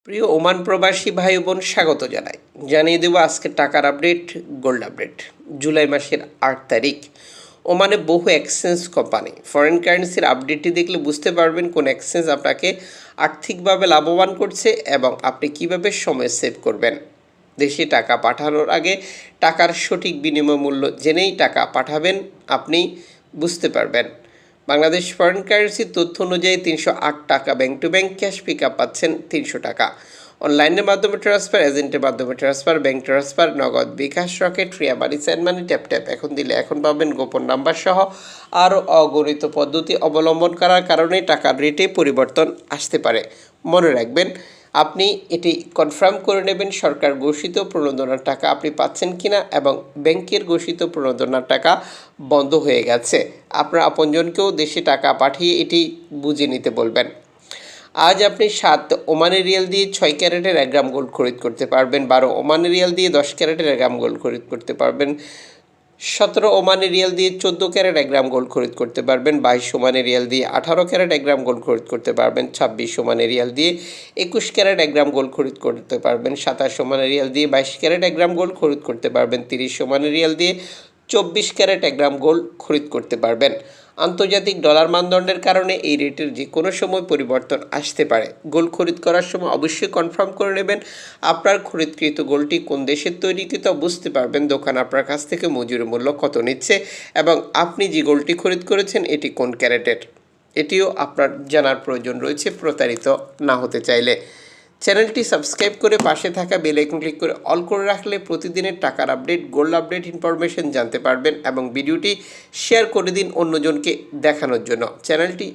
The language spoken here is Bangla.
প্রিয় ওমান প্রবাসী ভাই বোন স্বাগত জানাই। জানিয়ে দেব আজকে টাকার আপডেট, গোল্ড আপডেট। জুলাই মাসের 8 তারিখ ওমানে বহু এক্সচেঞ্জ কোম্পানি ফরেন কারেন্সির আপডেটটি দেখলে বুঝতে পারবেন কোন এক্সচেঞ্জ আপনাকে আর্থিকভাবে লাভবান করছে এবং আপনি কিভাবে সময় সেভ করবেন। দেশে টাকা পাঠানোর আগে টাকার সঠিক বিনিময় মূল্য জেনেই টাকা পাঠাবেন, আপনি বুঝতে পারবেন। বাংলাদেশ ফরেন কারেন্সির তথ্য অনুযায়ী 308 টাকা bank to bank, cash pick up পাচ্ছেন 300 টাকা। অনলাইনের মাধ্যমে ট্রান্সফার, এজেন্টের মাধ্যমে ট্রান্সফার, ব্যাংক ট্রান্সফার, নগদ, বিকাশ, রকেট, রিয়া মানি, সেন্ড মানি, ট্যাপ ট্যাপ এখন দিলে এখন পাবেন গোপন নাম্বার সহ আরও অগণিত পদ্ধতি অবলম্বন করার কারণে টাকার রেটে পরিবর্তন আসতে পারে। মনে রাখবেন, আপনি এটি কনফার্ম করে নেবেন সরকার ঘোষিত প্রণোদনার টাকা আপনি পাচ্ছেন কিনা এবং ব্যাংকের ঘোষিত প্রণোদনার টাকা বন্ধ হয়ে গেছে। আপনার আপনজনকেও দেশে টাকা পাঠিয়ে এটি বুঝে নিতে বলবেন। আজ আপনি 7 ওমানি রিয়াল দিয়ে 6 ক্যারেটের 1 গ্রাম গোল্ড খরিদ করতে পারবেন। 12 ওমানি রিয়াল দিয়ে 10 ক্যারেটের 1 গ্রাম গোল্ড খরিদ করতে পারবেন। 17 ওমানি রিয়াল দিয়ে 14 ক্যারেট 1 গ্রাম গোল্ড খরিদ করতে পারবেন। 22 ওমানি রিয়াল দিয়ে 18 ক্যারেট 1 গ্রাম গোল্ড খরিদ করতে পারবেন। 26 ওমানি রিয়াল দিয়ে 21 ক্যারেট 1 গ্রাম গোল্ড খরিদ করতে পারবেন। 27 ওমানি রিয়াল দিয়ে 22 ক্যারেট 1 গ্রাম গোল্ড খরিদ করতে পারবেন। 30 ওমানি রিয়াল দিয়ে 24 ক্যারেট 1 গ্রাম গোল্ড খরিদ করতে পারবেন। আন্তর্জাতিক ডলার মানদণ্ডের কারণে এই রেটের যে কোনো সময় পরিবর্তন আসতে পারে। গোল্ড খরিদ করার সময় অবশ্যই কনফার্ম করে নেবেন আপনার খরিদকৃত গোল্ডটি কোন দেশের তৈরিকৃত, বুঝতে পারবেন দোকান আপনার কাছ থেকে মজুরি মূল্য কত নিচ্ছে এবং আপনি যে গোল্ডটি খরিদ করেছেন এটি কোন ক্যারেটের, এটিও আপনার জানার প্রয়োজন রয়েছে প্রতারিত না হতে চাইলে। চ্যানেলটি সাবস্ক্রাইব করে পাশে থাকা বেল আইকন ক্লিক করে অল করে রাখলে প্রতিদিনের টাকার আপডেট, গোল্ড আপডেট ইনফরমেশন জানতে পারবেন এবং ভিডিওটি শেয়ার করে দিন অন্যজনকে দেখানোর জন্য। চ্যানেলটি